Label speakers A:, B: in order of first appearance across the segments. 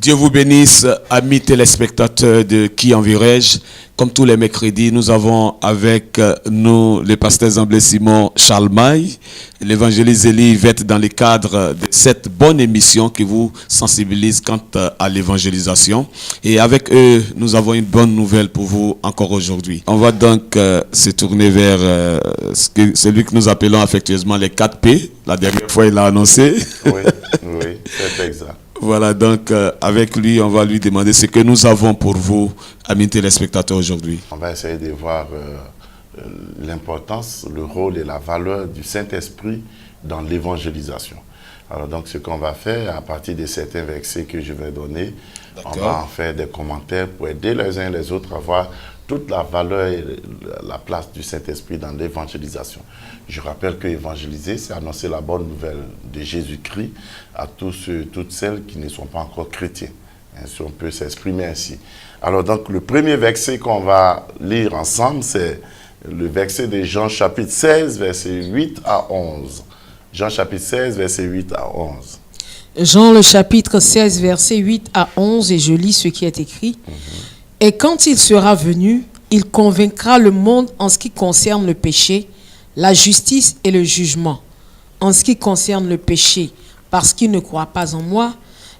A: Dieu vous bénisse, amis téléspectateurs de Qui enverrai-je. Comme tous les mercredis, nous avons avec nous le pasteur Zamblé Simon Charles Maille, l'évangéliste Élie Yvette dans le cadre de cette bonne émission qui vous sensibilise quant à l'évangélisation. Et avec eux, nous avons une bonne nouvelle pour vous encore aujourd'hui. On va donc se tourner vers celui que nous appelons affectueusement les 4 P. La dernière fois, il l'a annoncé.
B: Oui, c'est exact.
A: Voilà, donc avec lui, on va lui demander ce que nous avons pour vous, amis téléspectateurs, aujourd'hui.
B: On va essayer de voir l'importance, le rôle et la valeur du Saint-Esprit dans l'évangélisation. Alors donc, ce qu'on va faire, à partir de certains versets que je vais donner, on va en faire des commentaires pour aider les uns et les autres à voir toute la valeur et la place du Saint-Esprit dans l'évangélisation. Je rappelle que évangéliser, c'est annoncer la bonne nouvelle de Jésus-Christ à tous ceux, toutes celles qui ne sont pas encore chrétiens, si on peut s'exprimer ainsi. Alors donc, le premier verset qu'on va lire ensemble, c'est le verset de Jean chapitre 16, versets 8 à 11. Jean chapitre 16, versets 8 à 11.
C: Jean le chapitre 16, versets 8 à 11, et je lis ce qui est écrit. Et quand il sera venu, il convaincra le monde en ce qui concerne le péché, la justice et le jugement. En ce qui concerne le péché, parce qu'il ne croit pas en moi,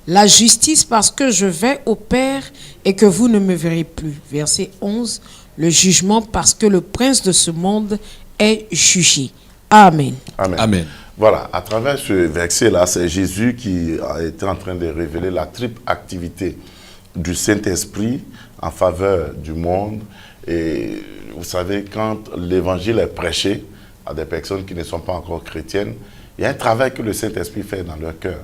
C: la justice parce que je vais au Père et que vous ne me verrez plus. Verset 11, le jugement parce que le prince de ce monde est jugé. Amen.
B: Amen.
A: Amen.
B: Voilà, à travers ce verset-là, c'est Jésus qui a été en train de révéler la triple activité du Saint-Esprit en faveur du monde. Et vous savez, quand l'évangile est prêché à des personnes qui ne sont pas encore chrétiennes, il y a un travail que le Saint-Esprit fait dans leur cœur.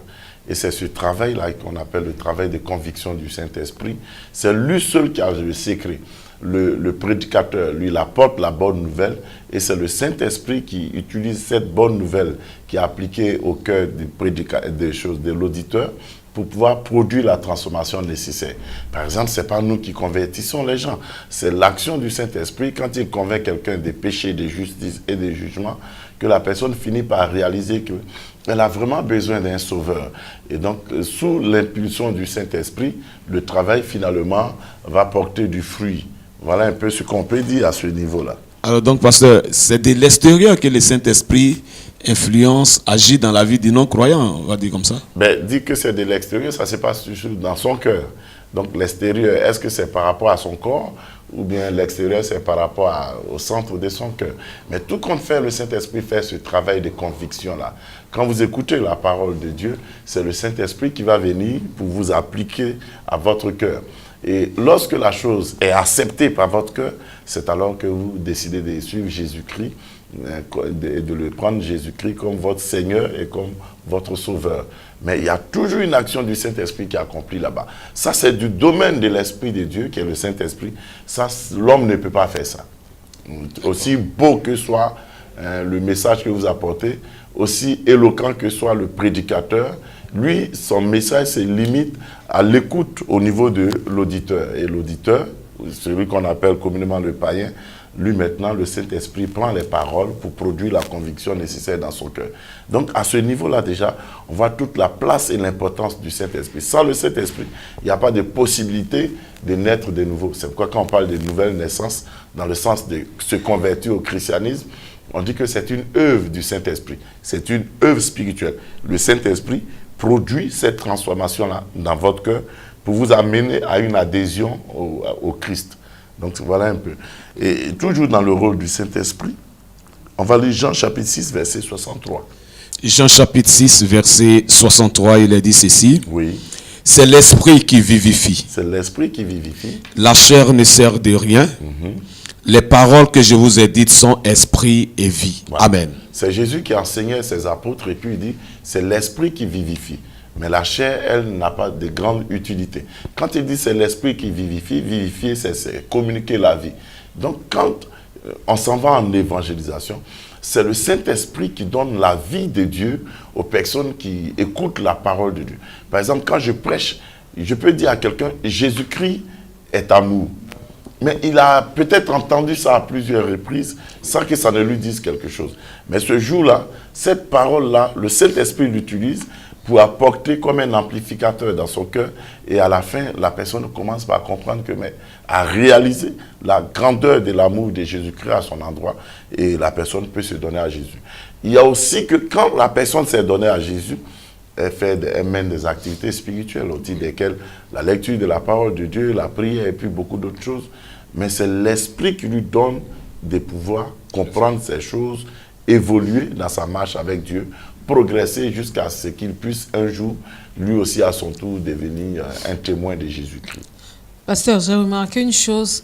B: Et c'est ce travail-là qu'on appelle le travail de conviction du Saint-Esprit. C'est lui seul qui a le secret. Le prédicateur, lui, il apporte la bonne nouvelle, et c'est le Saint-Esprit qui utilise cette bonne nouvelle qui est appliquée au cœur de l'auditeur pour pouvoir produire la transformation nécessaire. Par exemple, ce n'est pas nous qui convertissons les gens, c'est l'action du Saint-Esprit quand il convainc quelqu'un des péchés, des justices et des jugements, que la personne finit par réaliser qu'elle a vraiment besoin d'un sauveur. Et donc, sous l'impulsion du Saint-Esprit, le travail finalement va porter du fruit. Voilà un peu ce qu'on peut dire à ce niveau-là.
A: Alors donc, pasteur, c'est de l'extérieur que le Saint-Esprit influence, agit dans la vie du non-croyant, on va dire comme ça.
B: Ben, dire que c'est de l'extérieur, ça se passe toujours dans son cœur. Donc l'extérieur, est-ce que c'est par rapport à son corps ou bien l'extérieur, c'est par rapport au centre de son cœur? Mais tout compte fait, le Saint-Esprit fait ce travail de conviction-là. Quand vous écoutez la parole de Dieu, c'est le Saint-Esprit qui va venir pour vous appliquer à votre cœur. Et lorsque la chose est acceptée par votre cœur, c'est alors que vous décidez de suivre Jésus-Christ, de le prendre Jésus-Christ comme votre Seigneur et comme votre Sauveur. Mais il y a toujours une action du Saint-Esprit qui est accomplie là-bas. Ça, c'est du domaine de l'Esprit de Dieu, qui est le Saint-Esprit. Ça, l'homme ne peut pas faire ça. Aussi beau que soit le message que vous apportez, aussi éloquent que soit le prédicateur, lui, son message se limite à l'écoute au niveau de l'auditeur. Et l'auditeur, celui qu'on appelle communément le païen, lui maintenant, le Saint-Esprit prend les paroles pour produire la conviction nécessaire dans son cœur. Donc à ce niveau-là déjà, on voit toute la place et l'importance du Saint-Esprit. Sans le Saint-Esprit, il n'y a pas de possibilité de naître de nouveau. C'est pourquoi quand on parle de nouvelle naissance, dans le sens de se convertir au christianisme, on dit que c'est une œuvre du Saint-Esprit. C'est une œuvre spirituelle. Le Saint-Esprit produit cette transformation-là dans votre cœur pour vous amener à une adhésion au Christ. Donc voilà un peu. Et toujours dans le rôle du Saint-Esprit, on va lire Jean chapitre 6, verset 63.
A: Jean chapitre 6, verset 63, il est dit ceci.
B: Oui.
A: C'est l'esprit qui vivifie.
B: C'est l'esprit qui vivifie.
A: La chair ne sert de rien. Les paroles que je vous ai dites sont esprit et vie.
B: Voilà.
A: Amen.
B: C'est Jésus qui enseignait ses apôtres et puis il dit, c'est l'esprit qui vivifie. Mais la chair, elle, n'a pas de grande utilité. Quand il dit c'est l'esprit qui vivifie, vivifier, c'est communiquer la vie. Donc quand on s'en va en évangélisation, c'est le Saint-Esprit qui donne la vie de Dieu aux personnes qui écoutent la parole de Dieu. Par exemple, quand je prêche, je peux dire à quelqu'un, Jésus-Christ est amour. Mais il a peut-être entendu ça à plusieurs reprises sans que ça ne lui dise quelque chose. Mais ce jour-là, cette parole-là, le Saint-Esprit l'utilise pour apporter comme un amplificateur dans son cœur. Et à la fin, la personne commence par comprendre que, mais à réaliser la grandeur de l'amour de Jésus-Christ à son endroit. Et la personne peut se donner à Jésus. Il y a aussi que quand la personne s'est donnée à Jésus, elle mène des activités spirituelles au titre desquelles la lecture de la parole de Dieu, la prière et puis beaucoup d'autres choses. Mais c'est l'Esprit qui lui donne de pouvoir comprendre ces choses, évoluer dans sa marche avec Dieu, progresser jusqu'à ce qu'il puisse un jour, lui aussi à son tour, devenir un témoin de Jésus-Christ.
C: Pasteur, j'ai remarqué une chose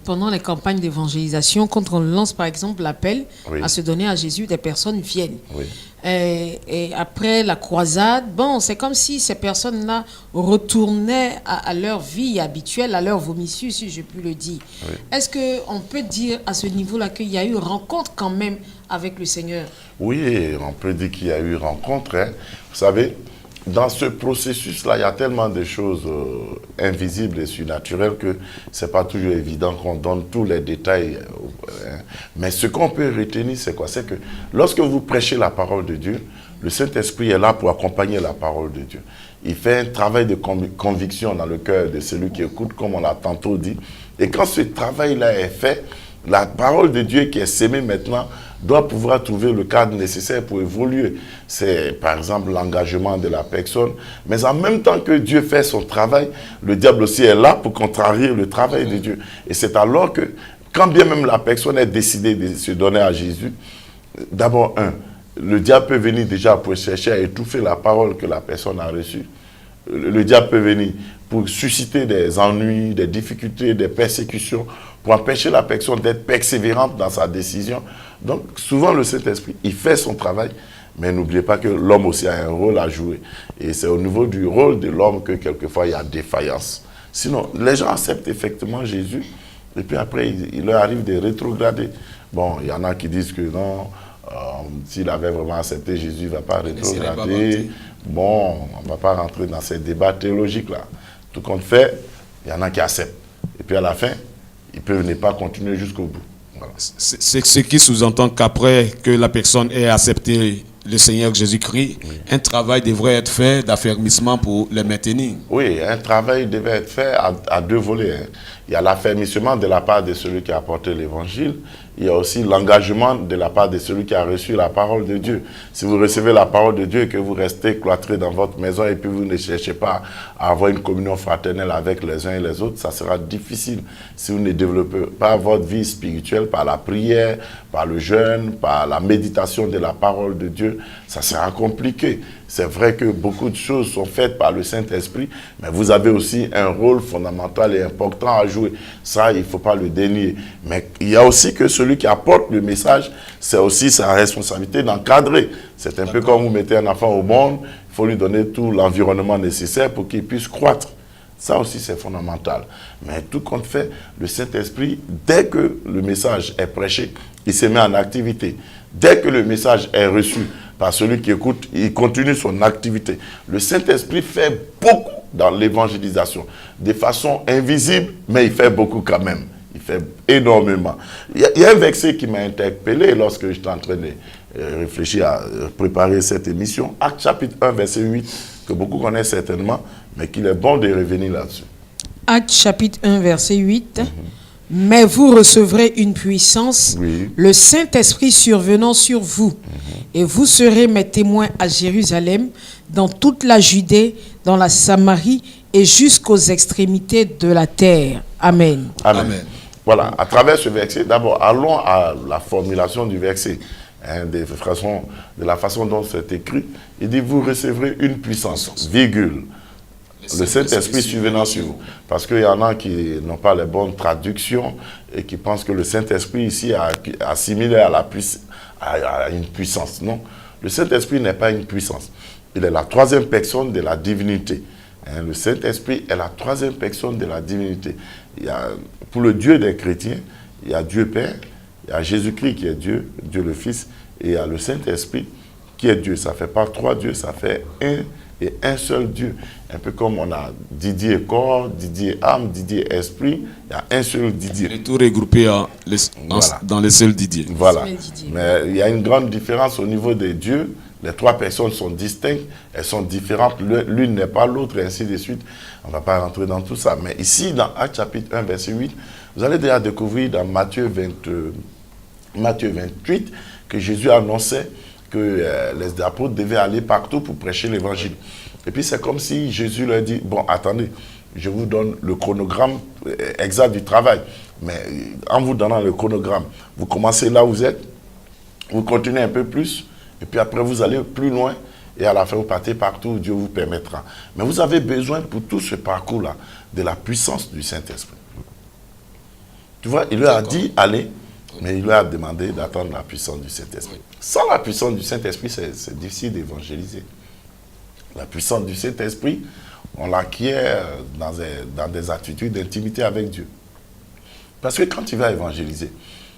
C: pendant les campagnes d'évangélisation, quand on lance par exemple l'appel à se donner à Jésus, des personnes viennent.
B: Oui.
C: Et après la croisade, bon, c'est comme si ces personnes-là retournaient à leur vie habituelle, à leur vomissure, si je puis le dire. Oui. Est-ce qu'on peut dire à ce niveau-là qu'il y a eu rencontre quand même avec le Seigneur? Oui,
B: on peut dire qu'il y a eu rencontre. Hein. Vous savez, dans ce processus-là, il y a tellement de choses invisibles et surnaturelles que ce n'est pas toujours évident qu'on donne tous les détails. Mais ce qu'on peut retenir, c'est quoi? C'est que lorsque vous prêchez la parole de Dieu, le Saint-Esprit est là pour accompagner la parole de Dieu. Il fait un travail de conviction dans le cœur de celui qui écoute, comme on l'a tantôt dit. Et quand ce travail-là est fait, la parole de Dieu qui est sémée maintenant doit pouvoir trouver le cadre nécessaire pour évoluer. C'est par exemple l'engagement de la personne. Mais en même temps que Dieu fait son travail, le diable aussi est là pour contrarier le travail de Dieu. Et c'est alors que, quand bien même la personne est décidée de se donner à Jésus, d'abord, le diable peut venir déjà pour chercher à étouffer la parole que la personne a reçue. Le diable peut venir pour susciter des ennuis, des difficultés, des persécutions, pour empêcher la personne d'être persévérante dans sa décision. Donc, souvent, le Saint-Esprit, il fait son travail, mais n'oubliez pas que l'homme aussi a un rôle à jouer. Et c'est au niveau du rôle de l'homme que, quelquefois, il y a défaillance. Sinon, les gens acceptent effectivement Jésus, et puis après, il leur arrive de rétrograder. Bon, il y en a qui disent que non, s'il avait vraiment accepté Jésus, il ne va pas rétrograder. Bon, on ne va pas rentrer dans ces débats théologiques-là. Tout compte fait, il y en a qui acceptent. Et puis à la fin, ils peuvent ne pas continuer jusqu'au bout. Voilà.
A: C'est ce qui sous-entend qu'après que la personne ait accepté le Seigneur Jésus-Christ, un travail devrait être fait d'affermissement pour le maintenir.
B: Oui, un travail devait être fait à deux volets. Hein. Il y a l'affermissement de la part de celui qui a apporté l'évangile. Il y a aussi l'engagement de la part de celui qui a reçu la parole de Dieu. Si vous recevez la parole de Dieu et que vous restez cloîtré dans votre maison et puis vous ne cherchez pas à avoir une communion fraternelle avec les uns et les autres, ça sera difficile. Si vous ne développez pas votre vie spirituelle par la prière, par le jeûne, par la méditation de la parole de Dieu, ça sera compliqué. C'est vrai que beaucoup de choses sont faites par le Saint-Esprit, mais vous avez aussi un rôle fondamental et important à jouer. Ça, il ne faut pas le dénier. Mais il y a aussi que celui qui apporte le message, c'est aussi sa responsabilité d'encadrer. C'est un peu comme vous mettez un enfant au monde, il faut lui donner tout l'environnement nécessaire pour qu'il puisse croître. Ça aussi, c'est fondamental. Mais tout compte fait, le Saint-Esprit, dès que le message est prêché, il se met en activité. Dès que le message est reçu par celui qui écoute, il continue son activité. Le Saint-Esprit fait beaucoup dans l'évangélisation, de façon invisible, mais il fait beaucoup quand même. Il fait énormément. Il y a un verset qui m'a interpellé lorsque j'étais en train de réfléchir à préparer cette émission. Actes chapitre 1, verset 8, que beaucoup connaissent certainement, mais qu'il est bon de revenir là-dessus.
C: Actes chapitre 1, verset 8. Mais vous recevrez une puissance, le Saint-Esprit survenant sur vous, et vous serez mes témoins à Jérusalem, dans toute la Judée, dans la Samarie et jusqu'aux extrémités de la terre. Amen.
B: Amen. Voilà, à travers ce verset, d'abord, allons à la formulation du verset, de la façon dont c'est écrit. Il dit, vous recevrez une puissance, virgule. Le Saint-Esprit survenant sur vous. Parce qu'il y en a qui n'ont pas les bonnes traductions et qui pensent que le Saint-Esprit ici est assimilé à une puissance. Non, le Saint-Esprit n'est pas une puissance. Il est la troisième personne de la divinité. Le Saint-Esprit est la troisième personne de la divinité. Pour le Dieu des chrétiens, il y a Dieu Père, il y a Jésus-Christ qui est Dieu, Dieu le Fils, et il y a le Saint-Esprit qui est Dieu. Ça ne fait pas trois dieux, ça fait un et un seul Dieu. Un peu comme on a Didier corps, Didier âme, Didier esprit, il y a un seul Didier.
A: Et tout regroupé
B: Voilà.
A: dans les seuls Didier.
B: Voilà.
C: Didier.
B: Mais il y a une grande différence au niveau des dieux. Les trois personnes sont distinctes, elles sont différentes, l'une n'est pas l'autre, et ainsi de suite. On ne va pas rentrer dans tout ça. Mais ici, dans Actes chapitre 1, verset 8, vous allez déjà découvrir dans Matthieu 28 que Jésus annonçait que les apôtres devaient aller partout pour prêcher l'évangile. Et puis c'est comme si Jésus leur dit, bon, attendez, je vous donne le chronogramme exact du travail. Mais en vous donnant le chronogramme, vous commencez là où vous êtes, vous continuez un peu plus, et puis après vous allez plus loin, et à la fin vous partez partout où Dieu vous permettra. Mais vous avez besoin pour tout ce parcours-là de la puissance du Saint-Esprit. Tu vois, il leur a dit, allez, mais il leur a demandé d'attendre la puissance du Saint-Esprit. Sans la puissance du Saint-Esprit, c'est difficile d'évangéliser. La puissance du Saint-Esprit, on l'acquiert dans des attitudes d'intimité avec Dieu. Parce que quand tu vas évangéliser,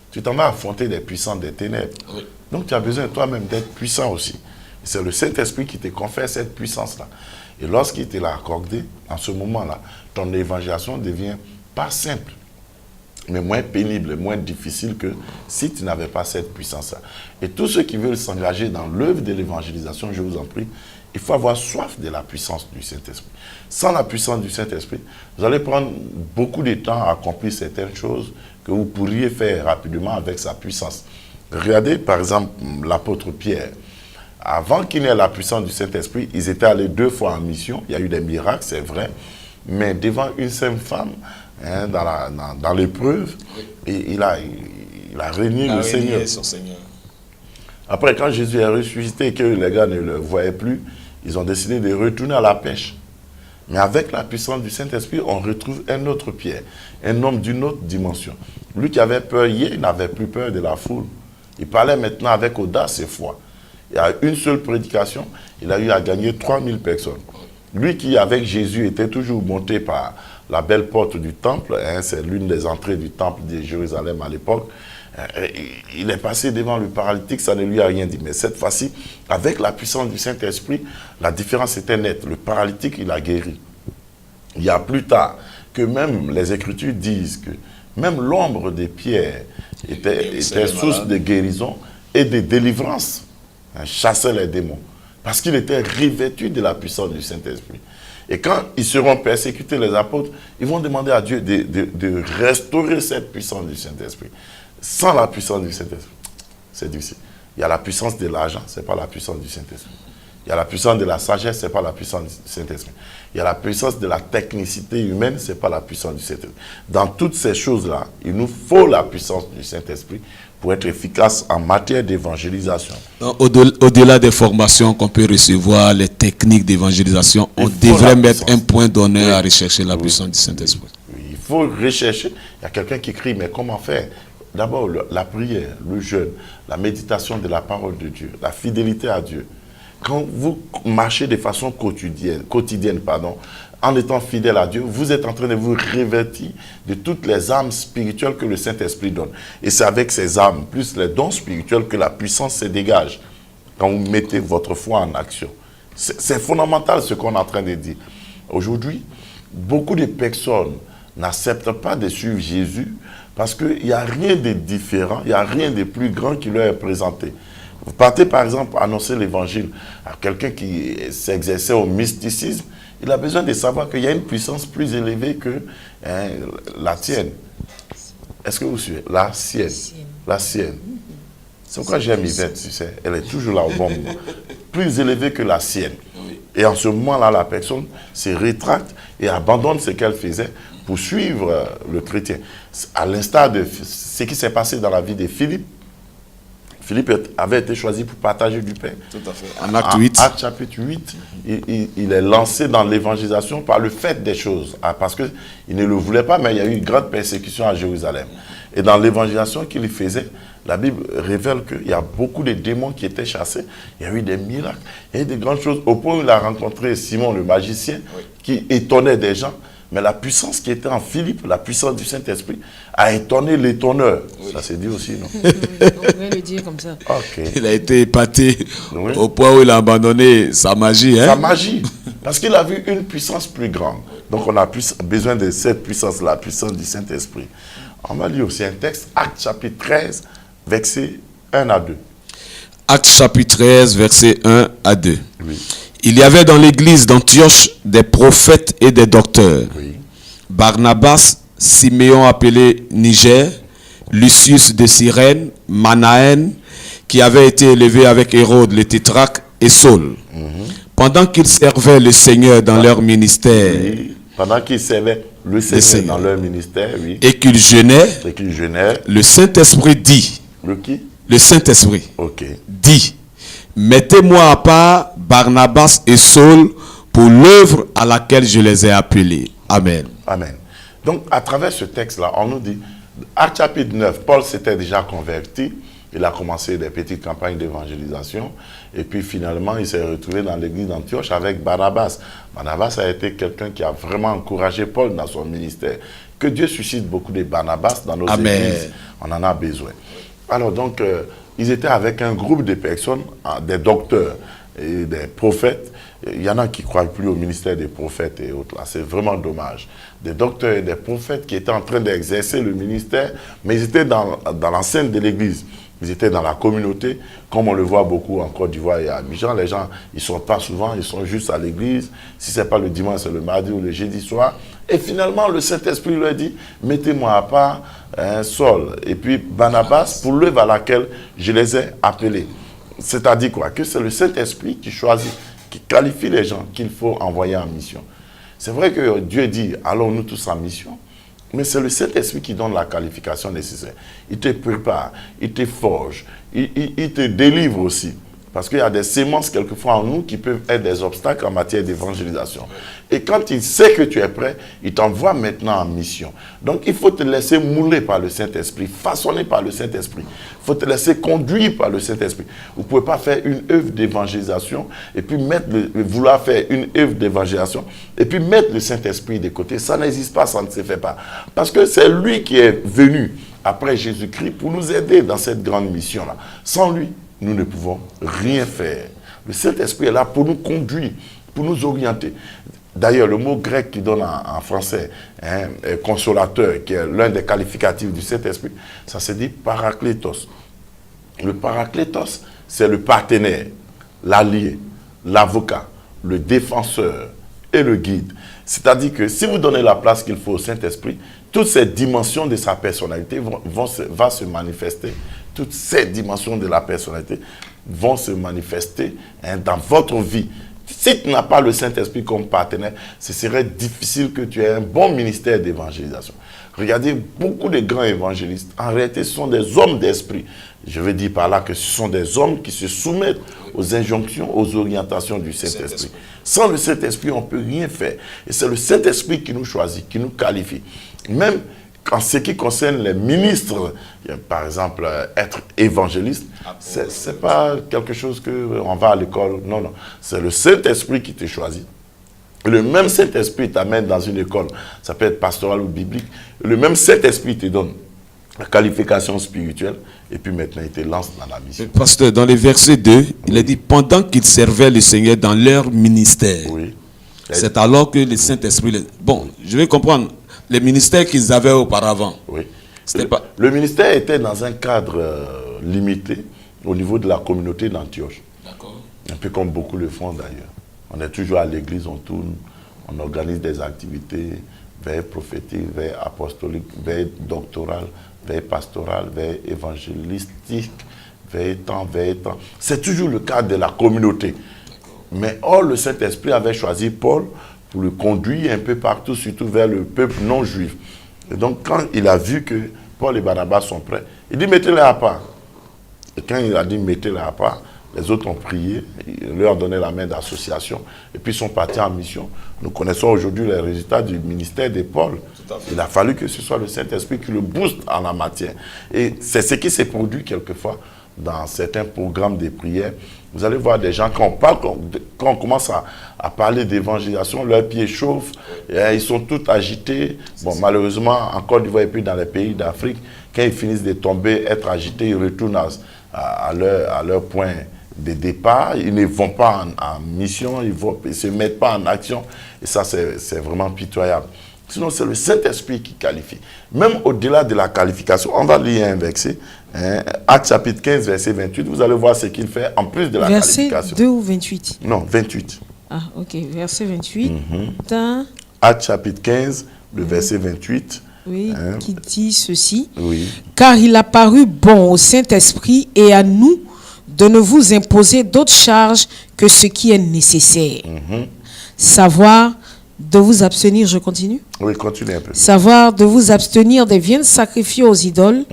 B: tu t'en vas affronter des puissants des ténèbres. Oui. Donc tu as besoin toi-même d'être puissant aussi. C'est le Saint-Esprit qui te confère cette puissance-là. Et lorsqu'il te l'a accordé, en ce moment-là, ton évangélisation devient pas simple, mais moins pénible, moins difficile que si tu n'avais pas cette puissance-là. Et tous ceux qui veulent s'engager dans l'œuvre de l'évangélisation, je vous en prie, il faut avoir soif de la puissance du Saint-Esprit. Sans la puissance du Saint-Esprit, vous allez prendre beaucoup de temps à accomplir certaines choses que vous pourriez faire rapidement avec sa puissance. Regardez par exemple l'apôtre Pierre. Avant qu'il n'ait la puissance du Saint-Esprit, ils étaient allés 2 fois en mission. Il y a eu des miracles, c'est vrai. Mais devant une seule femme, hein, dans l'épreuve, et il a régné le Seigneur. Après, quand Jésus est ressuscité et que les gars ne le voyaient plus, ils ont décidé de retourner à la pêche. Mais avec la puissance du Saint-Esprit, on retrouve un autre Pierre, un homme d'une autre dimension. Lui qui avait peur hier, il n'avait plus peur de la foule. Il parlait maintenant avec audace et foi. Il y a une seule prédication, il a eu à gagner 3000 personnes. Lui qui, avec Jésus, était toujours monté par la belle porte du temple, hein, c'est l'une des entrées du temple de Jérusalem à l'époque, il est passé devant le paralytique, ça ne lui a rien dit. Mais cette fois-ci, avec la puissance du Saint-Esprit, la différence était nette. Le paralytique, il a guéri. Il y a plus tard que même les Écritures disent que même l'ombre des pierres était source de guérison et de délivrance. Chassait les démons. Parce qu'il était revêtu de la puissance du Saint-Esprit. Et quand ils seront persécutés, les apôtres, ils vont demander à Dieu de restaurer cette puissance du Saint-Esprit. Sans la puissance du Saint-Esprit, c'est difficile. Il y a la puissance de l'argent, ce n'est pas la puissance du Saint-Esprit. Il y a la puissance de la sagesse, ce n'est pas la puissance du Saint-Esprit. Il y a la puissance de la technicité humaine, ce n'est pas la puissance du Saint-Esprit. Dans toutes ces choses-là, il nous faut la puissance du Saint-Esprit pour être efficace en matière d'évangélisation.
A: Au-delà des formations qu'on peut recevoir, les techniques d'évangélisation, on devrait mettre un point d'honneur à rechercher la puissance du Saint-Esprit.
B: Oui, il faut rechercher. Il y a quelqu'un qui crie, mais comment faire? D'abord, la prière, le jeûne, la méditation de la parole de Dieu, la fidélité à Dieu. Quand vous marchez de façon quotidienne, en étant fidèle à Dieu, vous êtes en train de vous revêtir de toutes les armes spirituelles que le Saint-Esprit donne. Et c'est avec ces armes, plus les dons spirituels, que la puissance se dégage quand vous mettez votre foi en action. C'est fondamental ce qu'on est en train de dire. Aujourd'hui, beaucoup de personnes n'acceptent pas de suivre Jésus parce qu'il n'y a rien de différent, il n'y a rien de plus grand qui leur est présenté. Vous partez par exemple annoncer l'évangile à quelqu'un qui s'exerçait au mysticisme, il a besoin de savoir qu'il y a une puissance plus élevée que la tienne. Est-ce que vous suivez? La sienne. La sienne. C'est pourquoi j'aime Yvette, tu sais. Elle est toujours là au bon moment. Plus élevée que la sienne. Et en ce moment-là, la personne se rétracte et abandonne ce qu'elle faisait pour suivre le chrétien. À l'instar de ce qui s'est passé dans la vie de Philippe. Philippe avait été choisi pour partager du pain.
A: Tout à fait. En acte 8.
B: Acte chapitre 8, il est lancé dans l'évangélisation par le fait des choses. Parce qu'il ne le voulait pas, mais il y a eu une grande persécution à Jérusalem. Et dans l'évangélisation qu'il faisait, la Bible révèle qu'il y a beaucoup de démons qui étaient chassés. Il y a eu des miracles, il y a eu des grandes choses. Au point où il a rencontré Simon le magicien, qui étonnait des gens. Mais la puissance qui était en Philippe, la puissance du Saint-Esprit, a étonné l'étonneur. Oui. Ça s'est dit aussi, non?
C: On pourrait le dire comme ça.
B: Okay.
A: Il a été épaté au point où il a abandonné sa magie.
B: Sa magie. Parce qu'il a vu une puissance plus grande. Donc on a besoin de cette puissance, la puissance du Saint-Esprit. On va lire aussi un texte, Actes chapitre 13, versets 1 à 2.
A: Actes chapitre 13, versets 1 à 2.
B: Oui.
A: Il y avait dans l'église d'Antioche des prophètes et des docteurs.
B: Oui.
A: Barnabas, Siméon appelé Niger, Lucius de Cyrène, Manaën, qui avait été élevé avec Hérode le tétrarque, et Saul. Pendant qu'ils servaient le Seigneur dans leur ministère,
B: Oui. Pendant qu'ils servaient le Seigneur dans leur ministère, oui.
A: et qu'ils jeûnaient,
B: le
A: Saint-Esprit dit,
B: le qui?
A: le Saint-Esprit dit, mettez-moi à part Barnabas et Saul pour l'œuvre à laquelle je les ai appelés. Amen.
B: Amen. Donc, à travers ce texte-là, on nous dit, Actes chapitre 9, Paul s'était déjà converti. Il a commencé des petites campagnes d'évangélisation. Et puis, finalement, il s'est retrouvé dans l'église d'Antioche avec Barnabas. Barnabas a été quelqu'un qui a vraiment encouragé Paul dans son ministère. Que Dieu suscite beaucoup de Barnabas dans nos églises. On en a besoin. Alors, donc, ils étaient avec un groupe de personnes, des docteurs et des prophètes. Il y en a qui ne croient plus au ministère des prophètes et autres. C'est vraiment dommage. Des docteurs et des prophètes qui étaient en train d'exercer le ministère, mais ils étaient dans l'enceinte de l'église. Ils étaient dans la communauté, comme on le voit beaucoup en Côte d'Ivoire et à Abidjan. Les gens, ils ne sont pas souvent, ils sont juste à l'église. Si ce n'est pas le dimanche, c'est le mardi ou le jeudi soir. Et finalement, le Saint-Esprit leur dit, mettez-moi à part Saul et puis Barnabas pour l'œuvre à laquelle je les ai appelés. C'est-à-dire quoi? Que c'est le Saint-Esprit qui choisit, qui qualifie les gens qu'il faut envoyer en mission. C'est vrai que Dieu dit, allons-nous tous en mission, mais c'est le Saint-Esprit qui donne la qualification nécessaire. Il te prépare, il te forge, il te délivre aussi. Parce qu'il y a des sémences quelquefois en nous qui peuvent être des obstacles en matière d'évangélisation. Et quand il sait que tu es prêt, il t'envoie maintenant en mission. Donc il faut te laisser mouler par le Saint-Esprit, façonner par le Saint-Esprit. Il faut te laisser conduire par le Saint-Esprit. Vous ne pouvez pas faire une œuvre d'évangélisation et puis vouloir faire une œuvre d'évangélisation et puis mettre le Saint-Esprit de côté. Ça n'existe pas, ça ne se fait pas. Parce que c'est lui qui est venu après Jésus-Christ pour nous aider dans cette grande mission-là. Sans lui, nous ne pouvons rien faire. Le Saint-Esprit est là pour nous conduire, pour nous orienter. D'ailleurs, le mot grec qui donne en français, consolateur, qui est l'un des qualificatifs du Saint-Esprit, ça se dit parakletos. Le parakletos, c'est le partenaire, l'allié, l'avocat, le défenseur et le guide. C'est-à-dire que si vous donnez la place qu'il faut au Saint-Esprit, toutes ces dimensions de sa personnalité vont se manifester. Toutes ces dimensions de la personnalité vont se manifester dans votre vie. Si tu n'as pas le Saint-Esprit comme partenaire, ce serait difficile que tu aies un bon ministère d'évangélisation. Regardez, beaucoup de grands évangélistes, en réalité, ce sont des hommes d'esprit. Je veux dire par là que ce sont des hommes qui se soumettent aux injonctions, aux orientations du Saint-Esprit. Sans le Saint-Esprit, on ne peut rien faire. Et c'est le Saint-Esprit qui nous choisit, qui nous qualifie. Même en ce qui concerne les ministres, par exemple, être évangéliste, ce n'est pas quelque chose qu'on va à l'école. Non, non. C'est le Saint-Esprit qui te choisit. Le même Saint-Esprit t'amène dans une école, ça peut être pastoral ou biblique. Le même Saint-Esprit te donne la qualification spirituelle et puis maintenant il te lance dans la mission.
A: Pasteur, dans le verset 2, il a dit, pendant qu'ils servaient le Seigneur dans leur ministère, c'est alors que le Saint-Esprit... Bon, je vais comprendre. Les ministères qu'ils avaient auparavant.
B: Oui. Le ministère était dans un cadre limité au niveau de la communauté d'Antioche. D'accord. Un peu comme beaucoup le font d'ailleurs. On est toujours à l'église, on tourne, on organise des activités, veille prophétique, veille apostolique, veille doctorale, veille pastorale, veille évangélistique, veille temps. C'est toujours le cadre de la communauté. Mais or, le Saint-Esprit avait choisi Paul pour le conduire un peu partout, surtout vers le peuple non juif. Et donc, quand il a vu que Paul et Barnabas sont prêts, il dit, mettez-les à part. Et quand il a dit, mettez-les à part, les autres ont prié, il leur a donné la main d'association, et puis ils sont partis en mission. Nous connaissons aujourd'hui les résultats du ministère de Paul. Il a fallu que ce soit le Saint-Esprit qui le booste en la matière. Et c'est ce qui s'est produit quelquefois dans certains programmes de prière, vous allez voir des gens, quand on commence à parler d'évangélisation, leurs pieds chauffent, ils sont tous agités. Bon, malheureusement, en Côte d'Ivoire et puis dans les pays d'Afrique, quand ils finissent de tomber, être agités, ils retournent à leur point de départ. Ils ne vont pas en mission, ils ne se mettent pas en action. Et ça, c'est vraiment pitoyable. Sinon, c'est le Saint-Esprit qui qualifie. Même au-delà de la qualification, on va lire un verset. Actes chapitre 15, verset 28. Vous allez voir ce qu'il fait en plus de la qualification.
C: Verset 2 ou 28?
B: Non, 28.
C: Ah, ok. Verset 28.
B: Actes chapitre 15, le verset 28.
C: Oui, qui dit ceci.
B: Oui.
C: Car il a paru bon au Saint-Esprit et à nous de ne vous imposer d'autres charges que ce qui est nécessaire. Savoir de vous abstenir, je continue?
B: Oui, continue un peu.
C: Savoir de vous abstenir des viandes sacrifiées aux idoles,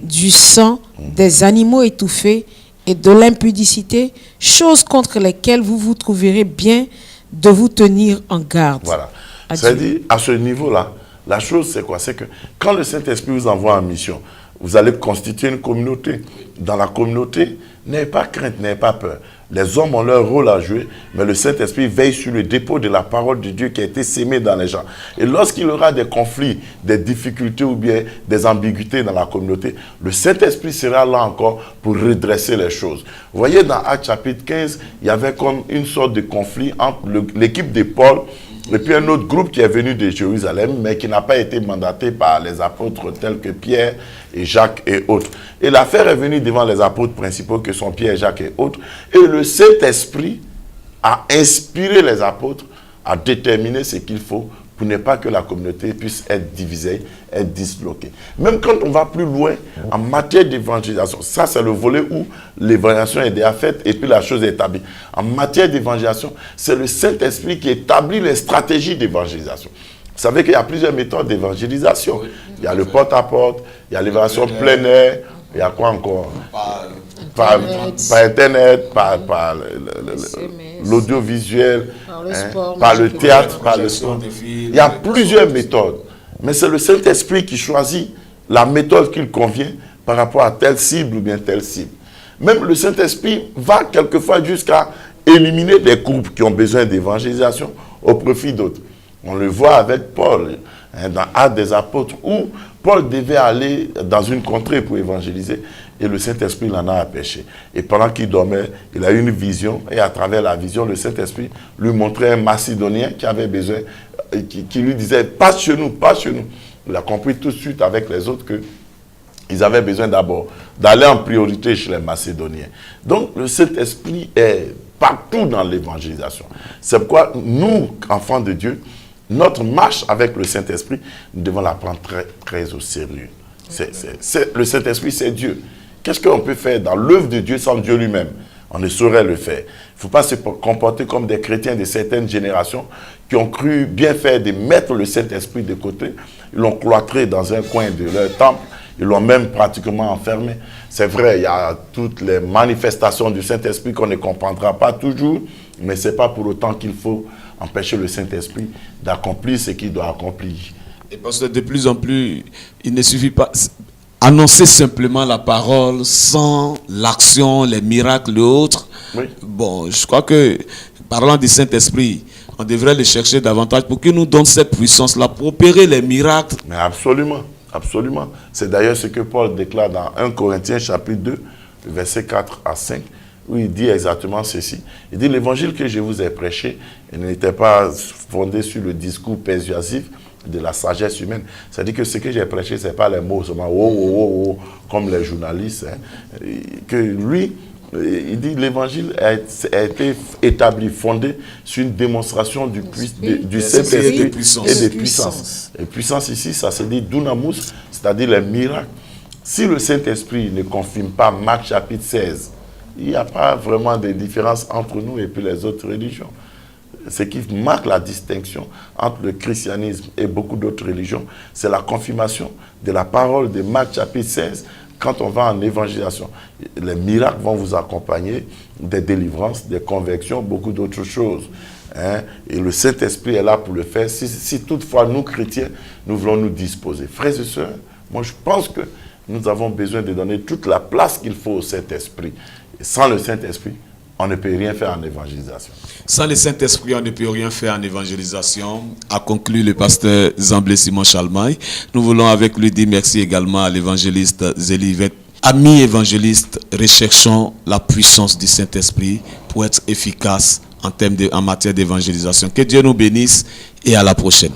C: du sang, des animaux étouffés et de l'impudicité, choses contre lesquelles vous vous trouverez bien de vous tenir en garde.
B: Voilà. C'est-à-dire, à ce niveau-là, la chose c'est quoi? C'est que quand le Saint-Esprit vous envoie en mission, vous allez constituer une communauté. Dans la communauté, n'ayez pas crainte, n'ayez pas peur. Les hommes ont leur rôle à jouer, mais le Saint-Esprit veille sur le dépôt de la parole de Dieu qui a été sémée dans les gens. Et lorsqu'il y aura des conflits, des difficultés ou bien des ambiguïtés dans la communauté, le Saint-Esprit sera là encore pour redresser les choses. Vous voyez, dans Actes chapitre 15, il y avait comme une sorte de conflit entre l'équipe de Paul et puis un autre groupe qui est venu de Jérusalem, mais qui n'a pas été mandaté par les apôtres tels que Pierre et Jacques et autres. Et l'affaire est venue devant les apôtres principaux que sont Pierre, Jacques et autres. Et le Saint-Esprit a inspiré les apôtres à déterminer ce qu'il faut pour ne pas que la communauté puisse être divisée, être disloquée. Même quand on va plus loin en matière d'évangélisation, ça c'est le volet où l'évangélisation est déjà faite et puis la chose est établie. En matière d'évangélisation, c'est le Saint-Esprit qui établit les stratégies d'évangélisation. Vous savez qu'il y a plusieurs méthodes d'évangélisation. Il y a le porte-à-porte, il y a l'évangélisation plein air, il y a quoi encore? Par Internet, par l'audiovisuel, par le théâtre, par le sport. Il y a plusieurs méthodes. Mais c'est le Saint-Esprit qui choisit la méthode qu'il convient par rapport à telle cible ou bien telle cible. Même le Saint-Esprit va quelquefois jusqu'à éliminer des groupes qui ont besoin d'évangélisation au profit d'autres. On le voit avec Paul, dans Actes des Apôtres, où Paul devait aller dans une contrée pour évangéliser et le Saint-Esprit l'en a empêché. Et pendant qu'il dormait, il a eu une vision et à travers la vision, le Saint-Esprit lui montrait un Macédonien qui avait besoin, qui lui disait « passe chez nous, passe chez nous ». Il a compris tout de suite avec les autres qu'ils avaient besoin d'abord d'aller en priorité chez les Macédoniens. Donc le Saint-Esprit est partout dans l'évangélisation. C'est pourquoi nous, enfants de Dieu, notre marche avec le Saint-Esprit, nous devons la prendre très, très au sérieux. Le Saint-Esprit, c'est Dieu. Qu'est-ce qu'on peut faire dans l'œuvre de Dieu sans Dieu lui-même? On ne saurait le faire. Il ne faut pas se comporter comme des chrétiens de certaines générations qui ont cru bien faire de mettre le Saint-Esprit de côté. Ils l'ont cloîtré dans un coin de leur temple. Ils l'ont même pratiquement enfermé. C'est vrai, il y a toutes les manifestations du Saint-Esprit qu'on ne comprendra pas toujours, mais ce n'est pas pour autant qu'il faut empêcher le Saint-Esprit d'accomplir ce qu'il doit accomplir.
A: Et parce que de plus en plus, il ne suffit pas annoncer simplement la parole sans l'action, les miracles et autres.
B: Oui.
A: Bon, je crois que, parlant du Saint-Esprit, on devrait le chercher davantage pour qu'il nous donne cette puissance-là pour opérer les miracles.
B: Mais absolument, absolument. C'est d'ailleurs ce que Paul déclare dans 1 Corinthiens chapitre 2, versets 4 à 5, où il dit exactement ceci. Il dit, l'évangile que je vous ai prêché n'était pas fondé sur le discours persuasif de la sagesse humaine. C'est-à-dire que ce que j'ai prêché, ce n'est pas les mots seulement, oh, oh, oh, oh, comme les journalistes. Hein. Que lui, il dit, l'évangile a été établi, fondé sur une démonstration du Saint-Esprit et des puissances. Et puissance ici, ça se dit dunamus, c'est-à-dire les miracles. Si le Saint-Esprit ne confirme pas Marc chapitre 16, il n'y a pas vraiment de différence entre nous et puis les autres religions. Ce qui marque la distinction entre le christianisme et beaucoup d'autres religions, c'est la confirmation de la parole de Marc chapitre 16 quand on va en évangélisation. Les miracles vont vous accompagner, des délivrances, des conversions, beaucoup d'autres choses. Hein? Et le Saint-Esprit est là pour le faire. Si toutefois nous, chrétiens, nous voulons nous disposer. Frères et sœurs, moi je pense que nous avons besoin de donner toute la place qu'il faut au Saint-Esprit. Et sans le Saint-Esprit, on ne peut rien faire en évangélisation.
A: Sans le Saint-Esprit, on ne peut rien faire en évangélisation, a conclu le pasteur Zamblé Simon Chalmaille. Nous voulons avec lui dire merci également à l'évangéliste Zélie Yvette. Amis évangélistes, recherchons la puissance du Saint-Esprit pour être efficace en matière d'évangélisation. Que Dieu nous bénisse et à la prochaine.